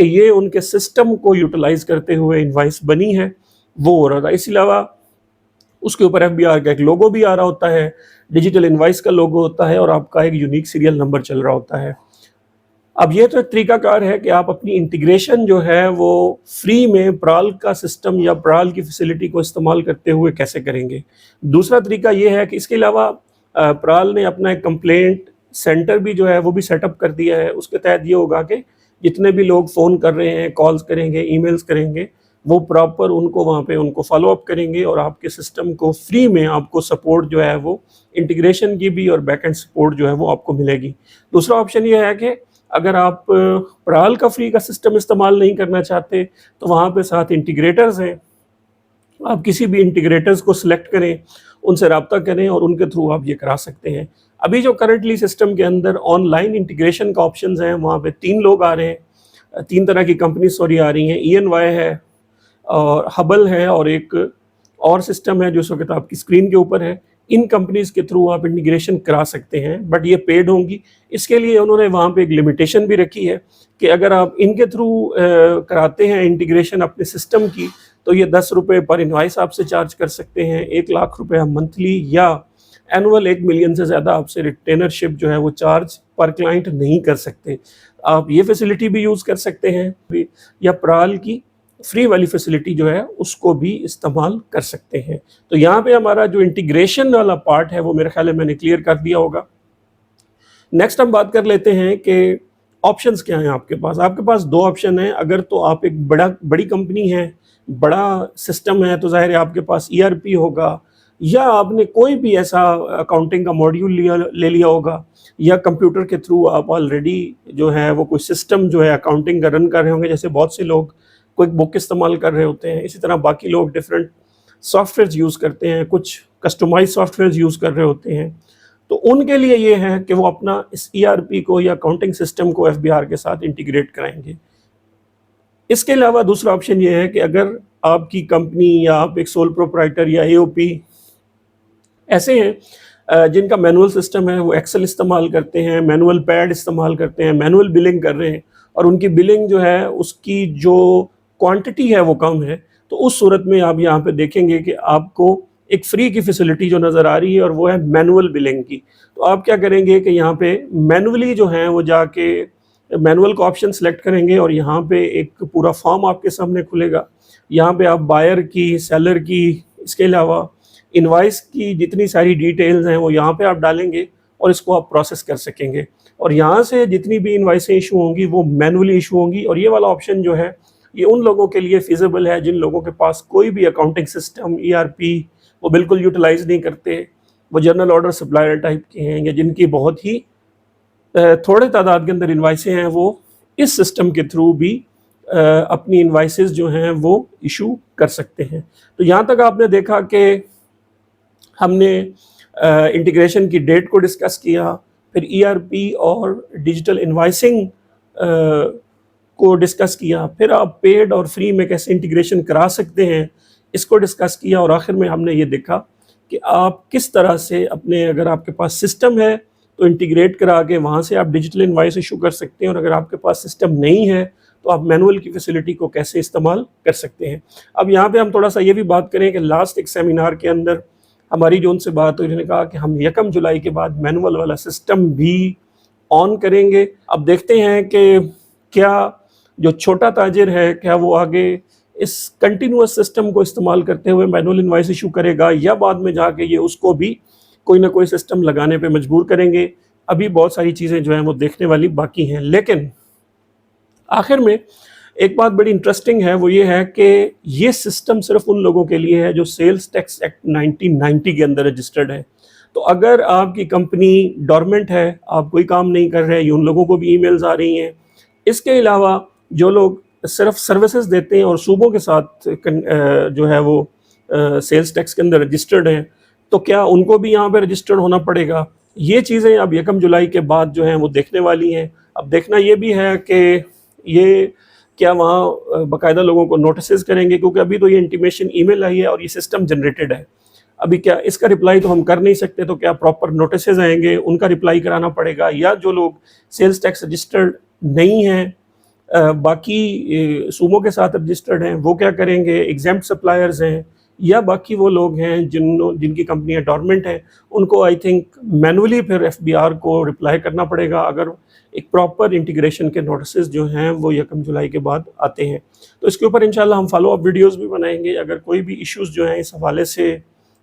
کہ یہ ان کے سسٹم کو یوٹیلائز کرتے ہوئے انوائس بنی ہے وہ ہو رہا تھا. اس علاوہ اس کے اوپر FBR کا ایک لوگو بھی آ رہا ہوتا ہے, ڈیجیٹل انوائس کا لوگو ہوتا ہے, اور آپ کا ایک یونیک سیریل نمبر چل رہا ہوتا ہے. اب یہ تو ایک طریقہ کار ہے کہ آپ اپنی انٹیگریشن جو ہے وہ فری میں پرال کا سسٹم یا پرال کی فیسلٹی کو استعمال کرتے ہوئے کیسے کریں گے. دوسرا طریقہ یہ ہے کہ اس کے علاوہ پرال نے اپنا ایک کمپلینٹ سینٹر بھی جو ہے وہ بھی سیٹ اپ کر دیا ہے. اس کے تحت یہ ہوگا کہ جتنے بھی لوگ فون کر رہے ہیں, کالز کریں گے, ای میلز کریں گے, وہ پراپر ان کو وہاں پہ ان کو فالو اپ کریں گے, اور آپ کے سسٹم کو فری میں آپ کو سپورٹ جو ہے وہ انٹیگریشن کی بھی اور بیک اینڈ سپورٹ جو ہے وہ آپ کو ملے گی. دوسرا آپشن یہ ہے کہ اگر آپ پرال کا فری کا سسٹم استعمال نہیں کرنا چاہتے تو وہاں پہ ساتھ انٹیگریٹرز ہیں, آپ کسی بھی انٹیگریٹرز کو سلیکٹ کریں, ان سے رابطہ کریں اور ان کے تھرو آپ یہ کرا سکتے ہیں. ابھی جو کرنٹلی سسٹم کے اندر آن لائن انٹیگریشن کا آپشنز ہیں وہاں پہ 3 لوگ آ رہے ہیں, 3 طرح کی کمپنیز آ رہی ہیں. ENY ہے اور ہبل ہے, اور ایک اور سسٹم ہے جو اس وقت آپ کی اسکرین کے اوپر ہے. ان کمپنیز کے تھرو آپ انٹیگریشن کرا سکتے ہیں, بٹ یہ پیڈ ہوں گی. اس کے لیے انہوں نے وہاں پہ ایک لمیٹیشن بھی رکھی ہے کہ اگر آپ ان کے تھرو کراتے ہیں انٹیگریشن اپنے سسٹم کی تو یہ 10 روپے پر انوائس آپ سے چارج کر سکتے ہیں, 1 لاکھ روپے منتھلی, یا اینول 1 ملین سے زیادہ آپ سے ریٹینرشپ جو ہے وہ چارج پر کلائنٹ نہیں کر سکتے. آپ یہ فیسلٹی بھی یوز کر سکتے ہیں, یا پرال کی فری والی فیسلٹی جو ہے اس کو بھی استعمال کر سکتے ہیں. تو یہاں پہ ہمارا جو انٹیگریشن والا پارٹ ہے وہ میرے خیال میں نے کلیئر کر دیا ہوگا. نیکسٹ ہم بات کر لیتے ہیں کہ آپشنز کیا ہیں آپ کے پاس. آپ کے پاس 2 آپشن ہیں. اگر تو آپ ایک بڑی کمپنی ہے, بڑا سسٹم ہے, تو ظاہر ہے آپ کے پاس ERP ہوگا, یا آپ نے کوئی بھی ایسا اکاؤنٹنگ کا ماڈیول لے لیا ہوگا, یا کمپیوٹر کے تھرو آپ آلریڈی جو ہے وہ کوئی سسٹم جو ہے اکاؤنٹنگ کا رن کر رہے ہوں گے. جیسے بہت سے لوگ کوئی بک استعمال کر رہے ہوتے ہیں, اسی طرح باقی لوگ ڈفرینٹ سافٹ ویئرز یوز کرتے ہیں, کچھ کسٹمائز سافٹ ویئرز یوز کر رہے ہوتے ہیں. تو ان کے لیے یہ ہے کہ وہ اپنا اس ERP کو یا اکاؤنٹنگ سسٹم کو FBR کے ساتھ انٹیگریٹ کرائیں گے. اس کے علاوہ دوسرا آپشن یہ ہے کہ اگر آپ کی کمپنی یا آپ ایک سول پروپرائٹر یا AOP ایسے ہیں جن کا مینول سسٹم ہے, وہ ایکسل استعمال کرتے ہیں, مینول پیڈ استعمال کرتے ہیں, مینول بلنگ کر رہے ہیں, اور ان کی بلنگ جو ہے اس کی جو کوانٹٹی ہے وہ کم ہے, تو اس صورت میں آپ یہاں پہ دیکھیں گے کہ آپ کو ایک فری کی فیسلٹی جو نظر آ رہی ہے, اور وہ ہے مینول بلنگ کی. تو آپ کیا کریں گے کہ یہاں پہ مینولی جو ہیں وہ جا کے مینول کا آپشن سلیکٹ کریں گے, اور یہاں پہ ایک پورا فارم آپ کے سامنے کھلے گا. یہاں پہ آپ بائر کی, سیلر کی, اس کے علاوہ انوائس کی جتنی ساری ڈیٹیلز ہیں وہ یہاں پہ آپ ڈالیں گے, اور اس کو آپ پروسیس کر سکیں گے. اور یہاں سے جتنی بھی انوائسیں ایشو ہوں گی وہ مینولی ایشو ہوں گی. اور یہ والا آپشن جو ہے یہ ان لوگوں کے لیے فیزیبل ہے جن لوگوں کے پاس کوئی بھی اکاؤنٹنگ سسٹم ERP وہ بالکل یوٹیلائز نہیں کرتے, وہ جنرل آرڈر سپلائر ٹائپ کے ہیں, یا جن کی بہت ہی تھوڑے تعداد کے اندر انوائسیں ہیں, وہ اس سسٹم کے تھرو بھی اپنی انوائسز جو ہیں وہ ایشو کر سکتے ہیں. تو یہاں تک آپ نے دیکھا کہ ہم نے انٹیگریشن کی ڈیٹ کو ڈسکس کیا, پھر ERP اور ڈیجیٹل انوائسنگ کو ڈسکس کیا, پھر آپ پیڈ اور فری میں کیسے انٹیگریشن کرا سکتے ہیں اس کو ڈسکس کیا, اور آخر میں ہم نے یہ دیکھا کہ آپ کس طرح سے اپنے, اگر آپ کے پاس سسٹم ہے تو انٹیگریٹ کرا کے وہاں سے آپ ڈیجیٹل انوائس ایشو کر سکتے ہیں, اور اگر آپ کے پاس سسٹم نہیں ہے تو آپ مینول کی فیسلٹی کو کیسے استعمال کر سکتے ہیں. اب یہاں پہ ہم تھوڑا سا یہ بھی بات کریں کہ لاسٹ ایک سیمینار کے اندر ہماری جو ان سے بات ہوئی, انہوں نے کہا کہ ہم 1 جولائی کے بعد مینول والا سسٹم بھی آن کریں گے. اب دیکھتے ہیں کہ کیا جو چھوٹا تاجر ہے کیا وہ آگے اس کنٹینیوس سسٹم کو استعمال کرتے ہوئے مینول انوائس ایشو کرے گا, یا بعد میں جا کے یہ اس کو بھی کوئی نہ کوئی سسٹم لگانے پہ مجبور کریں گے. ابھی بہت ساری چیزیں جو ہیں وہ دیکھنے والی باقی ہیں. لیکن آخر میں ایک بات بڑی انٹرسٹنگ ہے, وہ یہ ہے کہ یہ سسٹم صرف ان لوگوں کے لیے ہے جو سیلز ٹیکس ایکٹ 1990 کے اندر رجسٹرڈ ہے. تو اگر آپ کی کمپنی ڈورمنٹ ہے, آپ کوئی کام نہیں کر رہے, یہ ان لوگوں کو بھی ای میلز آ رہی ہیں. اس کے علاوہ جو لوگ صرف سروسز دیتے ہیں اور صوبوں کے ساتھ جو ہے وہ سیلز ٹیکس کے اندر رجسٹرڈ ہیں, تو کیا ان کو بھی یہاں پہ رجسٹرڈ ہونا پڑے گا؟ یہ چیزیں اب 1 جولائی کے بعد جو ہیں وہ دیکھنے والی ہیں. اب دیکھنا یہ بھی ہے کہ یہ کیا وہاں باقاعدہ لوگوں کو نوٹسز کریں گے, کیونکہ ابھی تو یہ انٹیمیشن ای میل آئی ہے اور یہ سسٹم جنریٹڈ ہے. ابھی کیا اس کا رپلائی تو ہم کر نہیں سکتے, تو کیا پراپر نوٹسز آئیں گے, ان کا رپلائی کرانا پڑے گا, یا جو لوگ سیلز ٹیکس رجسٹرڈ نہیں ہیں باقی سومو کے ساتھ رجسٹرڈ ہیں وہ کیا کریں گے، ایگزیمپٹ سپلائرز ہیں یا باقی وہ لوگ ہیں جن کی کمپنیاں ڈورمنٹ ہیں، ان کو آئی تھنک مینولی پھر ایف بی آر کو رپلائی کرنا پڑے گا اگر ایک پراپر انٹیگریشن کے نوٹسز جو ہیں وہ 1 جولائی کے بعد آتے ہیں۔ تو اس کے اوپر انشاءاللہ ہم فالو اپ ویڈیوز بھی بنائیں گے۔ اگر کوئی بھی ایشوز جو ہیں اس حوالے سے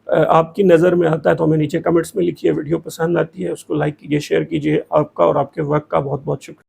آپ کی نظر میں آتا ہے تو ہمیں نیچے کمنٹس میں لکھیے، ویڈیو پسند آتی ہے اس کو لائک کیجیے، شیئر کیجیے۔ آپ کا اور آپ کے وقت کا بہت بہت شکریہ۔